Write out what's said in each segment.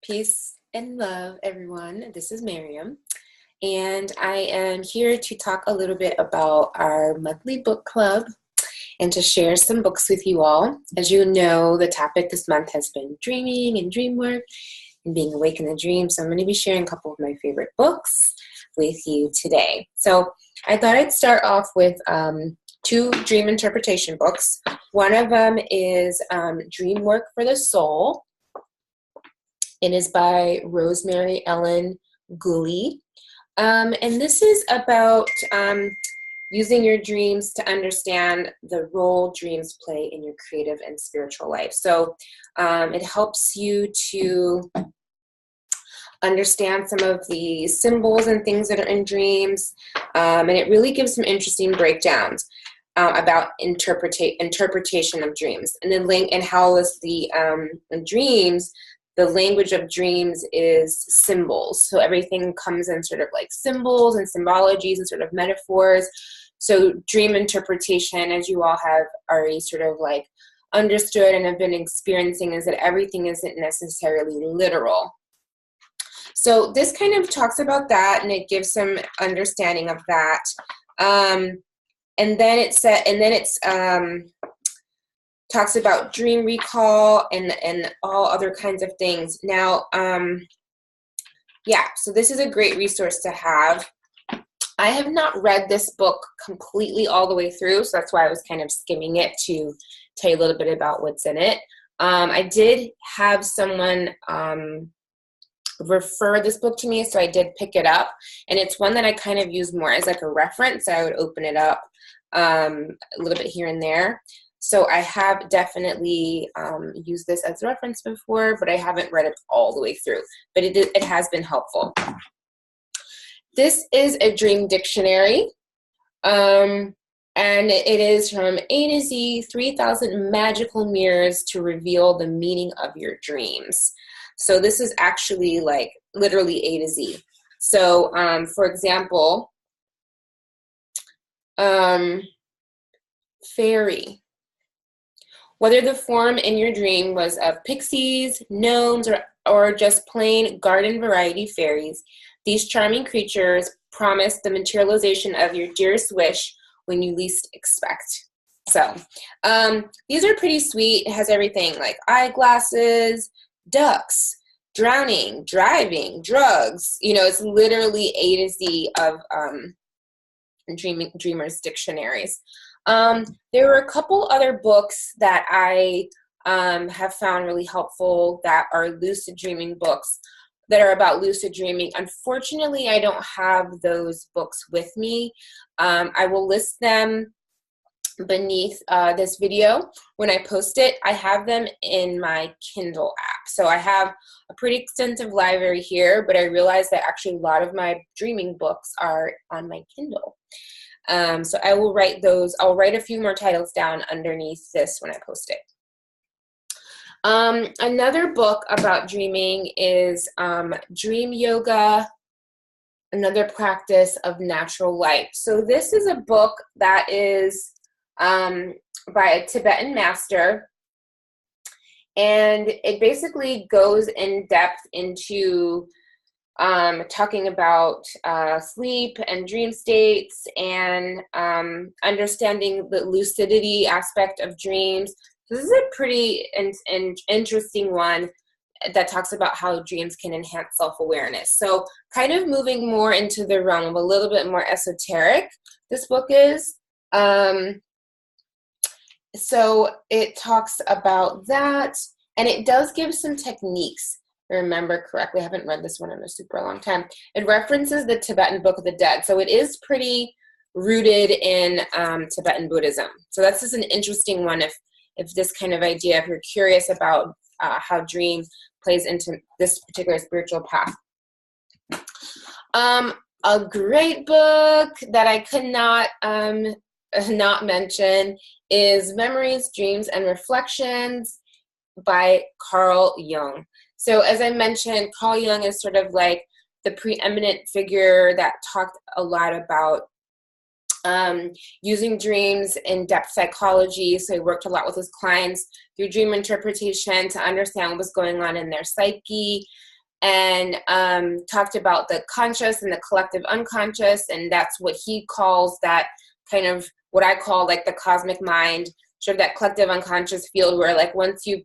Peace and love, everyone. This is Miriam, and I am here to talk a little bit about our monthly book club and to share some books with you all. As you know, the topic this month has been dreaming and dream work and being awake in the dream. So I'm going to be sharing a couple of my favorite books with you today. So I thought I'd start off with two dream interpretation books. One of them is Dream Work for the Soul. It is by Rosemary Ellen Gulley. And this is about using your dreams to understand the role dreams play in your creative and spiritual life. So it helps you to understand some of the symbols and things that are in dreams. And it really gives some interesting breakdowns about interpretation of dreams. And then and how is the dreams, the language of dreams is symbols. So everything comes in sort of like symbols and symbologies and sort of metaphors. So dream interpretation, as you all have already sort of like understood and have been experiencing, is that everything isn't necessarily literal. So this kind of talks about that, and it gives some understanding of that. And then it's talks about dream recall and all other kinds of things. Now, so this is a great resource to have. I have not read this book completely all the way through, so that's why I was kind of skimming it to tell you a little bit about what's in it. I did have someone refer this book to me, so I did pick it up, and it's one that I kind of use more as like a reference. I would open it up a little bit here and there. So I have definitely used this as a reference before, but I haven't read it all the way through. But it has been helpful. This is a dream dictionary, and it is from A to Z, 3,000 magical mirrors to reveal the meaning of your dreams. So this is actually like literally A to Z. So for example, fairy. Whether the form in your dream was of pixies, gnomes, or just plain garden variety fairies, these charming creatures promise the materialization of your dearest wish when you least expect. So these are pretty sweet. It has everything like eyeglasses, ducks, drowning, driving, drugs. You know, it's literally A to Z of dreamers' dictionaries. There were a couple other books that I have found really helpful that are lucid dreaming books that are about lucid dreaming. Unfortunately, I don't have those books with me. I will list them beneath this video when I post it. I have them in my Kindle app. So I have a pretty extensive library here, but I realized that actually a lot of my dreaming books are on my Kindle. So I will write those. I'll write a few more titles down underneath this when I post it. Another book about dreaming is Dream Yoga, Another Practice of Natural Life. So this is a book that is by a Tibetan master, and it basically goes in depth into talking about sleep and dream states and understanding the lucidity aspect of dreams. So this is a pretty interesting one that talks about how dreams can enhance self-awareness. So kind of moving more into the realm of a little bit more esoteric, this book is. So it talks about that, and it does give some techniques. Remember correctly, I haven't read this one in a super long time. It references the Tibetan Book of the Dead, so it is pretty rooted in Tibetan Buddhism. So that's just an interesting one if this kind of idea, if you're curious about how dream plays into this particular spiritual path. A great book that I could not mention is Memories, Dreams, and Reflections by Carl Jung. So as I mentioned, Carl Jung is sort of like the preeminent figure that talked a lot about using dreams in depth psychology. So he worked a lot with his clients through dream interpretation to understand what was going on in their psyche. and talked about the conscious and the collective unconscious, and that's what he calls that kind of what I call like the cosmic mind, sort of that collective unconscious field where like once you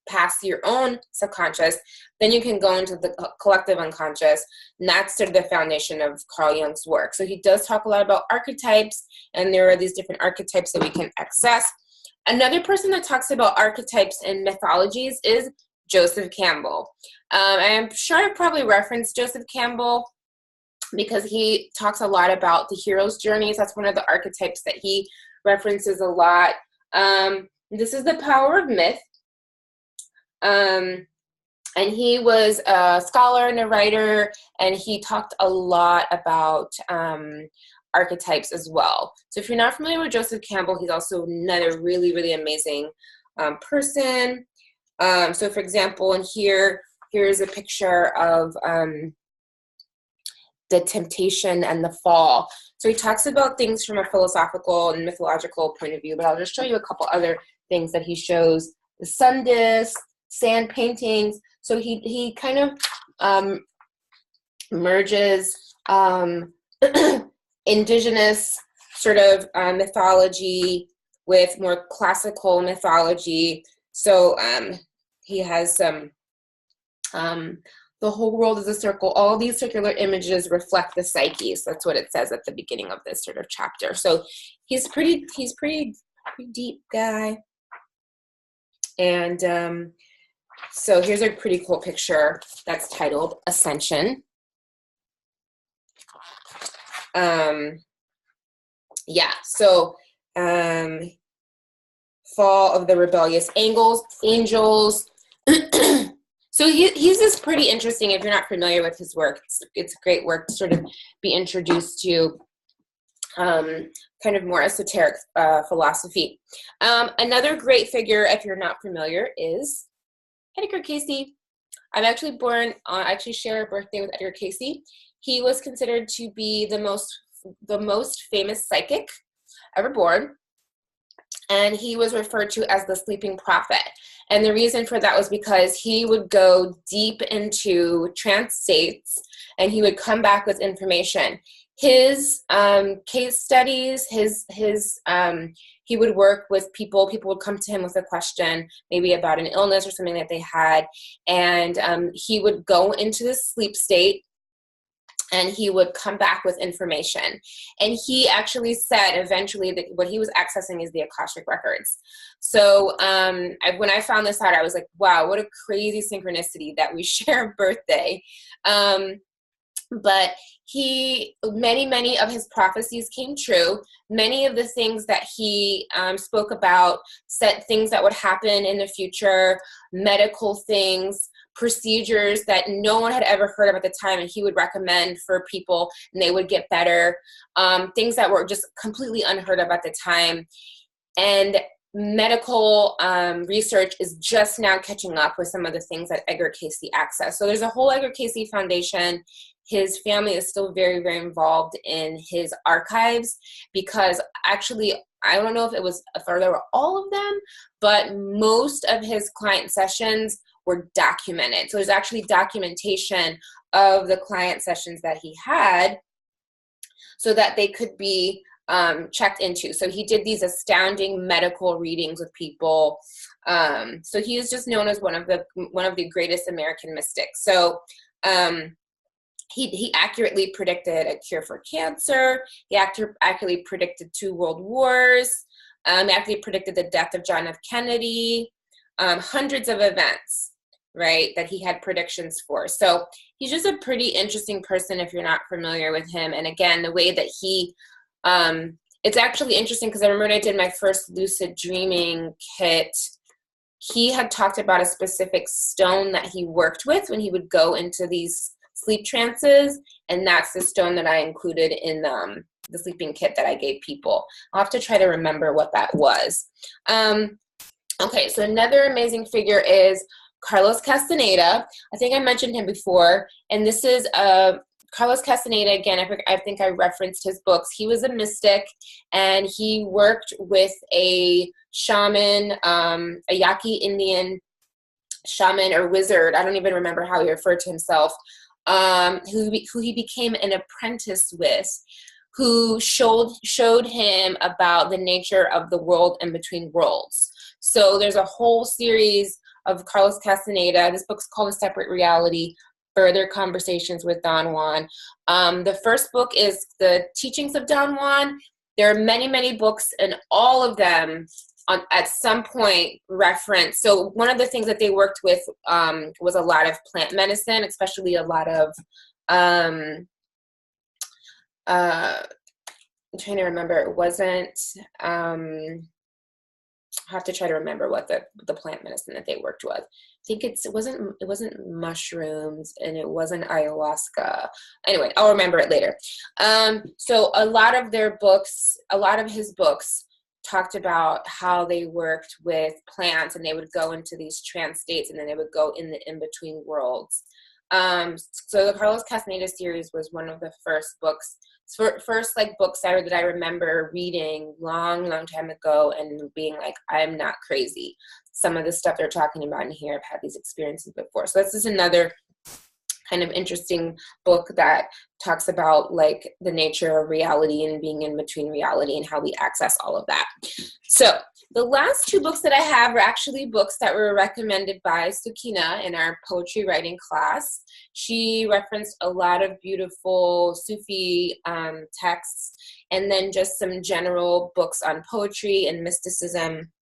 pass your own subconscious, then you can go into the collective unconscious, and that's sort of the foundation of Carl Jung's work. So he does talk a lot about archetypes, and there are these different archetypes that we can access. Another person that talks about archetypes and mythologies is Joseph Campbell. I'm sure I've probably referenced Joseph Campbell because he talks a lot about the hero's journeys. That's one of the archetypes that he references a lot. This is The Power of Myth. And he was a scholar and a writer, and he talked a lot about archetypes as well. So if you're not familiar with Joseph Campbell, he's also another really, really amazing person. So for example, and here's a picture of the temptation and the fall. So he talks about things from a philosophical and mythological point of view, but I'll just show you a couple other things that he shows. The sun disk, sand paintings. So he kind of merges indigenous sort of mythology with more classical mythology. So he has some the whole world is a circle. All these circular images reflect the psyche. So that's what it says at the beginning of this sort of chapter. So he's pretty deep guy. And so here's a pretty cool picture that's titled Ascension. Yeah, so fall of the rebellious angels. So he's just pretty interesting. If you're not familiar with his work, it's a great work to sort of be introduced to kind of more esoteric philosophy. Another great figure, if you're not familiar, is Edgar Cayce. I actually share a birthday with Edgar Cayce. He was considered to be the most famous psychic ever born, and he was referred to as the sleeping prophet. And the reason for that was because he would go deep into trance states, and he would come back with information. His case studies, he would work with people. People would come to him with a question, maybe about an illness or something that they had, and he would go into the sleep state, and he would come back with information. And he actually said eventually that what he was accessing is the Akashic records. So when I found this out, I was like, wow, what a crazy synchronicity that we share a birthday. But many of his prophecies came true. Many of the things that he spoke about said things that would happen in the future, medical things, procedures that no one had ever heard of at the time, and he would recommend for people, and they would get better. Things that were just completely unheard of at the time. And medical research is just now catching up with some of the things that Edgar Cayce accessed. So there's a whole Edgar Cayce Foundation. His family is still very, very involved in his archives, because actually, I don't know if there were all of them, but most of his client sessions were documented. So there's actually documentation of the client sessions that he had so that they could be checked into. So he did these astounding medical readings with people. So he is just known as one of the greatest American mystics. So he accurately predicted a cure for cancer. He accurately predicted 2 world wars. He accurately predicted the death of John F. Kennedy. Hundreds of events, right, that he had predictions for. So he's just a pretty interesting person if you're not familiar with him. And again, the way that he, it's actually interesting because I remember when I did my first lucid dreaming kit, he had talked about a specific stone that he worked with when he would go into these sleep trances, and that's the stone that I included in the sleeping kit that I gave people. I'll have to try to remember what that was. Okay, so another amazing figure is Carlos Castaneda. I think I mentioned him before, and this is Carlos Castaneda. Again, I think I referenced his books. He was a mystic, and he worked with a shaman, a Yaqui Indian shaman or wizard, I don't even remember how he referred to himself, who he became an apprentice with, who showed him about the nature of the world in between worlds. So there's a whole series of Carlos Castaneda. This book's called A Separate Reality, Further Conversations with Don Juan. The first book is The Teachings of Don Juan. There are many, many books, and all of them at some point reference. So one of the things that they worked with was a lot of plant medicine, especially a lot of, I'm trying to remember, it wasn't, I have to try to remember what the plant medicine that they worked with. I think it wasn't mushrooms, and it wasn't ayahuasca. Anyway, I'll remember it later. So a lot of his books talked about how they worked with plants, and they would go into these trance states, and then they would go in the in-between worlds. So the Carlos Castaneda series was one of the first books, first like books that I remember reading long time ago and being like, I'm not crazy. Some of the stuff they're talking about in here, I've had these experiences before. So this is another kind of interesting book that talks about like the nature of reality and being in between reality and how we access all of that. So the last two books that I have are actually books that were recommended by Sukina in our poetry writing class. She referenced a lot of beautiful Sufi texts, and then just some general books on poetry and mysticism.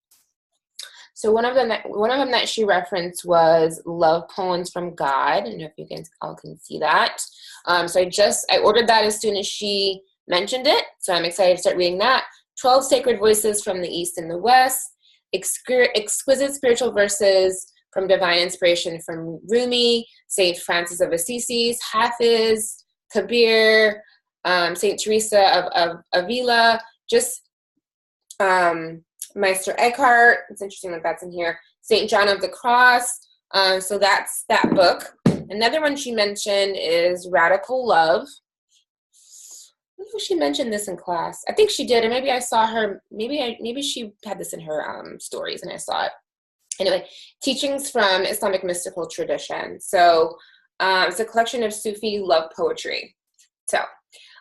So one of them that she referenced was Love Poems from God. I don't know if you guys all can see that. So I ordered that as soon as she mentioned it. So I'm excited to start reading that. 12 Sacred Voices from the East and the West. Exquisite Spiritual Verses from Divine Inspiration from Rumi, St. Francis of Assisi, Hafiz, Kabir, St. Teresa of Avila, just Meister Eckhart. It's interesting that that's in here. St. John of the Cross. So that's that book. Another one she mentioned is Radical Love. I don't know if she mentioned this in class. I think she did, or maybe I saw her. Maybe she had this in her stories, and I saw it. Anyway, Teachings from Islamic Mystical Tradition. So it's a collection of Sufi love poetry. So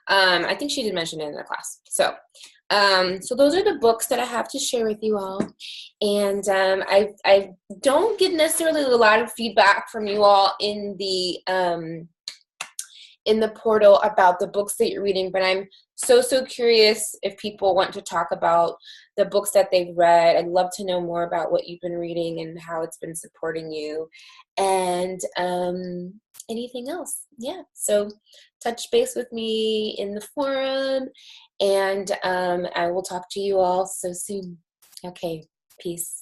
I think she did mention it in the class. So those are the books that I have to share with you all. And I don't get necessarily a lot of feedback from you all in the portal about the books that you're reading, but I'm so curious if people want to talk about the books that they've read. I'd love to know more about what you've been reading and how it's been supporting you, and anything else. Yeah, so touch base with me in the forum, and I will talk to you all so soon. Okay, peace.